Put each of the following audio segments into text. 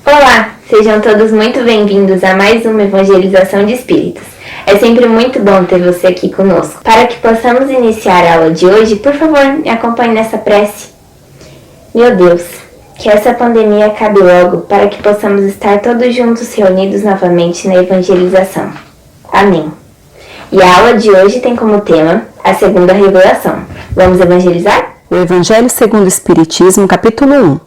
Olá, sejam todos muito bem-vindos a mais uma Evangelização de Espíritos. É sempre muito bom ter você aqui conosco. Para que possamos iniciar a aula de hoje, por favor, me acompanhe nessa prece. Meu Deus, que essa pandemia acabe logo para que possamos estar todos juntos reunidos novamente na evangelização. Amém. E a aula de hoje tem como tema a segunda revelação. Vamos evangelizar? O Evangelho segundo o Espiritismo, capítulo 1.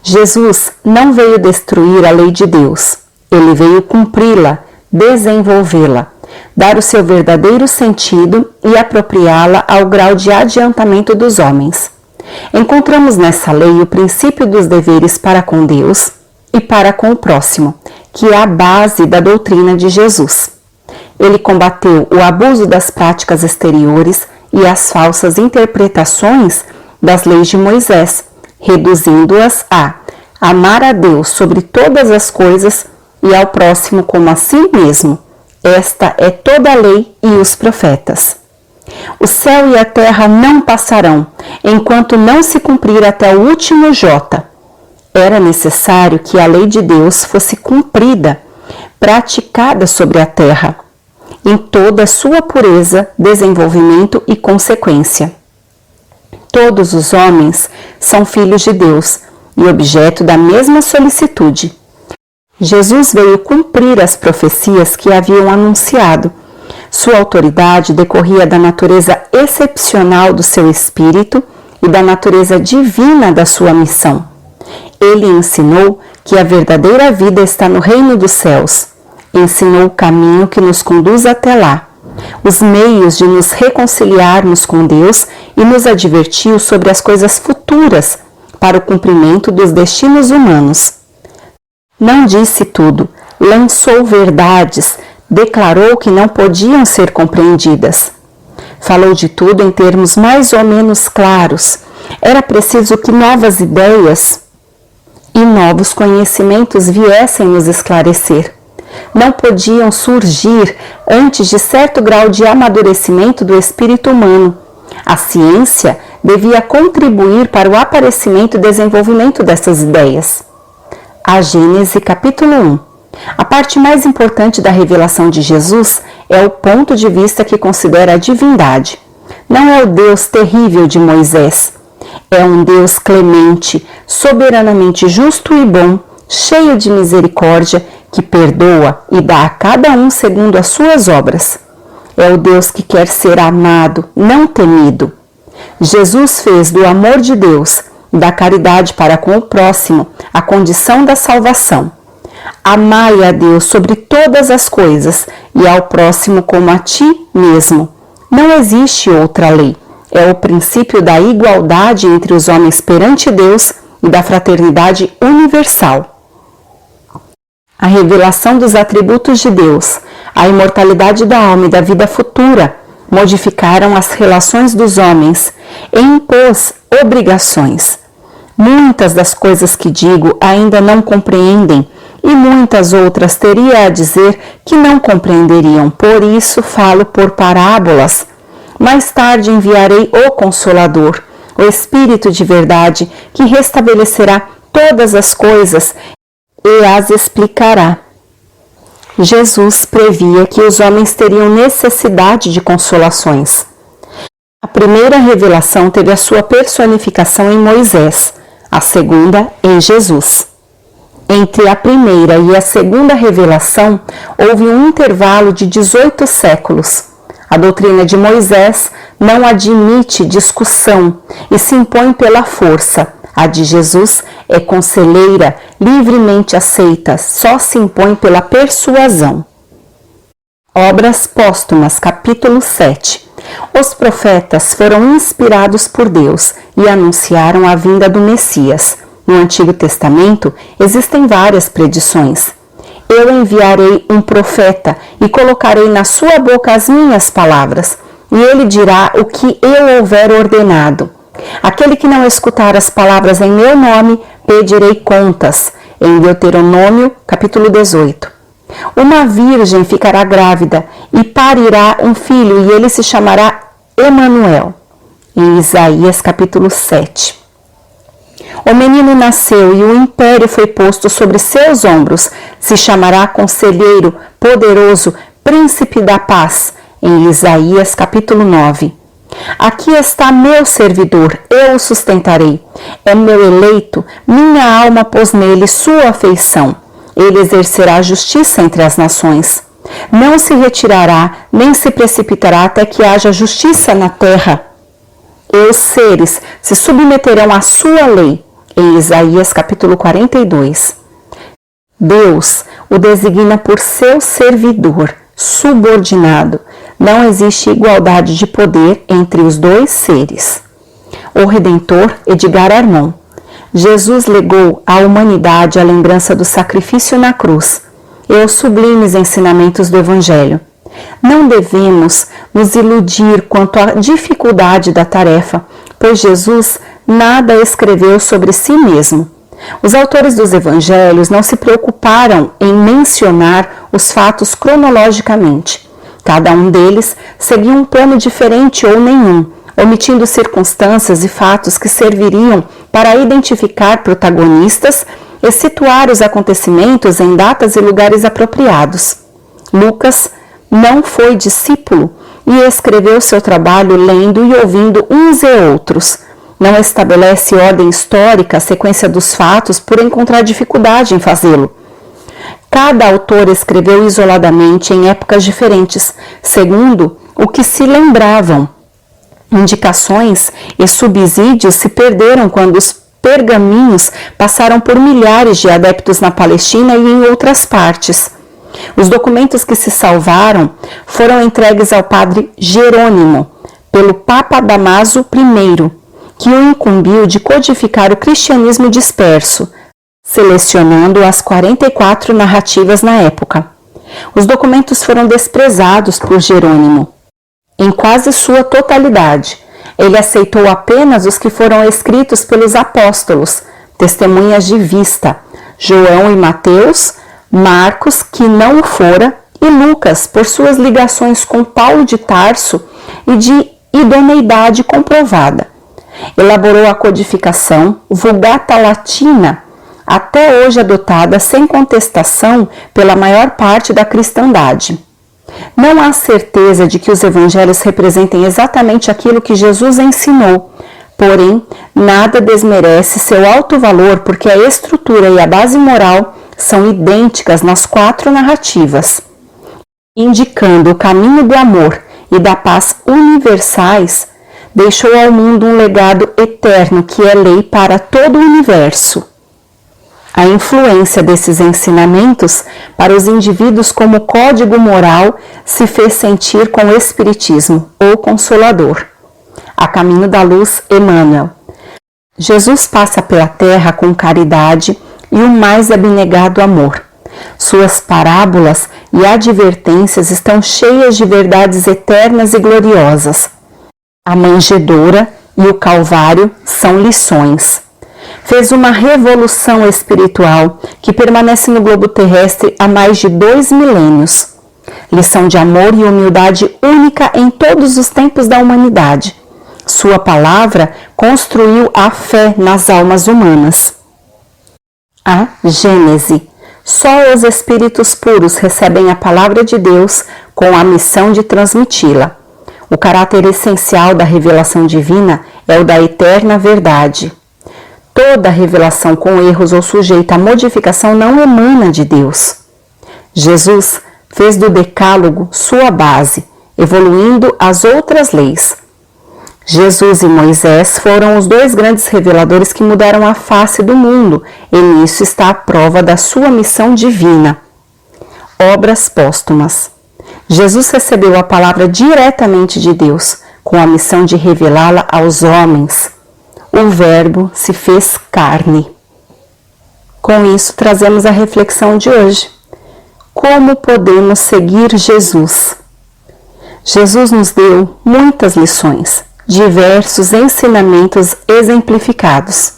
Jesus não veio destruir a lei de Deus. Ele veio cumpri-la, desenvolvê-la, dar o seu verdadeiro sentido e apropriá-la ao grau de adiantamento dos homens. Encontramos nessa lei o princípio dos deveres para com Deus e para com o próximo, que é a base da doutrina de Jesus. Ele combateu o abuso das práticas exteriores e as falsas interpretações das leis de Moisés, reduzindo-as a amar a Deus sobre todas as coisas e ao próximo como a si mesmo. Esta é toda a lei e os profetas. O céu e a terra não passarão, enquanto não se cumprir até o último jota. Era necessário que a lei de Deus fosse cumprida, praticada sobre a terra, em toda a sua pureza, desenvolvimento e consequência. Todos os homens são filhos de Deus e objeto da mesma solicitude. Jesus veio cumprir as profecias que haviam anunciado. Sua autoridade decorria da natureza excepcional do seu espírito e da natureza divina da sua missão. Ele ensinou que a verdadeira vida está no reino dos céus. Ensinou o caminho que nos conduz até lá, os meios de nos reconciliarmos com Deus e nos advertiu sobre as coisas futuras para o cumprimento dos destinos humanos. Não disse tudo, lançou verdades, declarou que não podiam ser compreendidas. Falou de tudo em termos mais ou menos claros. Era preciso que novas ideias e novos conhecimentos viessem nos esclarecer. Não podiam surgir antes de certo grau de amadurecimento do espírito humano. A ciência devia contribuir para o aparecimento e desenvolvimento dessas ideias. A Gênese, capítulo 1. A parte mais importante da revelação de Jesus é o ponto de vista que considera a divindade. Não é o Deus terrível de Moisés. É um Deus clemente, soberanamente justo e bom, cheio de misericórdia, que perdoa e dá a cada um segundo as suas obras. É o Deus que quer ser amado, não temido. Jesus fez do amor de Deus, da caridade para com o próximo, a condição da salvação. Amai a Deus sobre todas as coisas e ao próximo como a ti mesmo. Não existe outra lei. É o princípio da igualdade entre os homens perante Deus e da fraternidade universal. A revelação dos atributos de Deus, a imortalidade da alma e da vida futura, modificaram as relações dos homens e impôs obrigações. Muitas das coisas que digo ainda não compreendem e muitas outras teria a dizer que não compreenderiam, por isso falo por parábolas. Mais tarde enviarei o Consolador, o Espírito de verdade, que restabelecerá todas as coisas e as explicará. Jesus previa que os homens teriam necessidade de consolações. A primeira revelação teve a sua personificação em Moisés, a segunda em Jesus. Entre a primeira e a segunda revelação houve um intervalo de 18 séculos. A doutrina de Moisés não admite discussão e se impõe pela força. A de Jesus é conselheira, livremente aceita, só se impõe pela persuasão. Obras póstumas, capítulo 7. Os profetas foram inspirados por Deus e anunciaram a vinda do Messias. No Antigo Testamento existem várias predições. Eu enviarei um profeta e colocarei na sua boca as minhas palavras, e ele dirá o que eu houver ordenado. Aquele que não escutar as palavras em meu nome, pedirei contas. Em Deuteronômio, capítulo 18. Uma virgem ficará grávida e parirá um filho, e ele se chamará Emanuel. Em Isaías, capítulo 7. O menino nasceu e o império foi posto sobre seus ombros. Se chamará Conselheiro, Poderoso, Príncipe da Paz. Em Isaías capítulo 9. Aqui está meu servidor, eu o sustentarei. É meu eleito, minha alma pôs nele sua afeição. Ele exercerá justiça entre as nações. Não se retirará, nem se precipitará até que haja justiça na terra. E os seres se submeterão à sua lei. Em Isaías capítulo 42. Deus o designa por seu servidor, subordinado. Não existe igualdade de poder entre os dois seres. O Redentor, Edgar Armon. Jesus legou à humanidade a lembrança do sacrifício na cruz e os sublimes ensinamentos do Evangelho. Não devemos nos iludir quanto à dificuldade da tarefa, pois Jesus nada escreveu sobre si mesmo. Os autores dos Evangelhos não se preocuparam em mencionar os fatos cronologicamente. Cada um deles seguia um plano diferente ou nenhum, omitindo circunstâncias e fatos que serviriam para identificar protagonistas e situar os acontecimentos em datas e lugares apropriados. Lucas não foi discípulo e escreveu seu trabalho lendo e ouvindo uns e outros. Não estabelece ordem histórica, a sequência dos fatos, por encontrar dificuldade em fazê-lo. Cada autor escreveu isoladamente em épocas diferentes, segundo o que se lembravam. Indicações e subsídios se perderam quando os pergaminhos passaram por milhares de adeptos na Palestina e em outras partes. Os documentos que se salvaram foram entregues ao padre Jerônimo pelo Papa Damaso I, que o incumbiu de codificar o cristianismo disperso, selecionando as 44 narrativas na época. Os documentos foram desprezados por Jerônimo em quase sua totalidade. Ele aceitou apenas os que foram escritos pelos apóstolos, testemunhas de vista, João e Mateus, Marcos, que não o fora, e Lucas, por suas ligações com Paulo de Tarso e de idoneidade comprovada. Elaborou a codificação Vulgata Latina, até hoje adotada sem contestação pela maior parte da cristandade. Não há certeza de que os evangelhos representem exatamente aquilo que Jesus ensinou, porém, nada desmerece seu alto valor porque a estrutura e a base moral são idênticas nas 4 narrativas. Indicando o caminho do amor e da paz universais, deixou ao mundo um legado eterno que é lei para todo o universo. A influência desses ensinamentos para os indivíduos como código moral se fez sentir com o Espiritismo, ou Consolador. A caminho da luz, Emmanuel. Jesus passa pela terra com caridade e o mais abnegado amor. Suas parábolas e advertências estão cheias de verdades eternas e gloriosas. A manjedoura e o Calvário são lições. Fez uma revolução espiritual que permanece no globo terrestre há mais de 2 milênios. Lição de amor e humildade única em todos os tempos da humanidade. Sua palavra construiu a fé nas almas humanas. A Gênese. Só os espíritos puros recebem a palavra de Deus com a missão de transmiti-la. O caráter essencial da revelação divina é o da eterna verdade. Toda revelação com erros ou sujeita a modificação não emana de Deus. Jesus fez do Decálogo sua base, evoluindo as outras leis. Jesus e Moisés foram os 2 grandes reveladores que mudaram a face do mundo, e nisso está a prova da sua missão divina. Obras póstumas. Jesus recebeu a palavra diretamente de Deus, com a missão de revelá-la aos homens. O Verbo se fez carne. Com isso, trazemos a reflexão de hoje. Como podemos seguir Jesus? Jesus nos deu muitas lições, diversos ensinamentos exemplificados.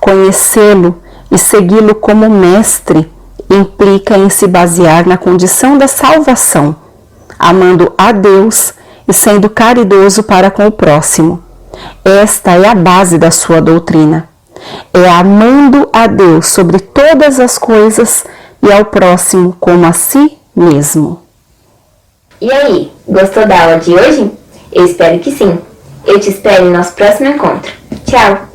Conhecê-lo e segui-lo como mestre implica em se basear na condição da salvação, amando a Deus e sendo caridoso para com o próximo. Esta é a base da sua doutrina. é amando a Deus sobre todas as coisas e ao próximo como a si mesmo. E aí, gostou da aula de hoje? Eu espero que sim. Eu te espero em nosso próximo encontro. Tchau!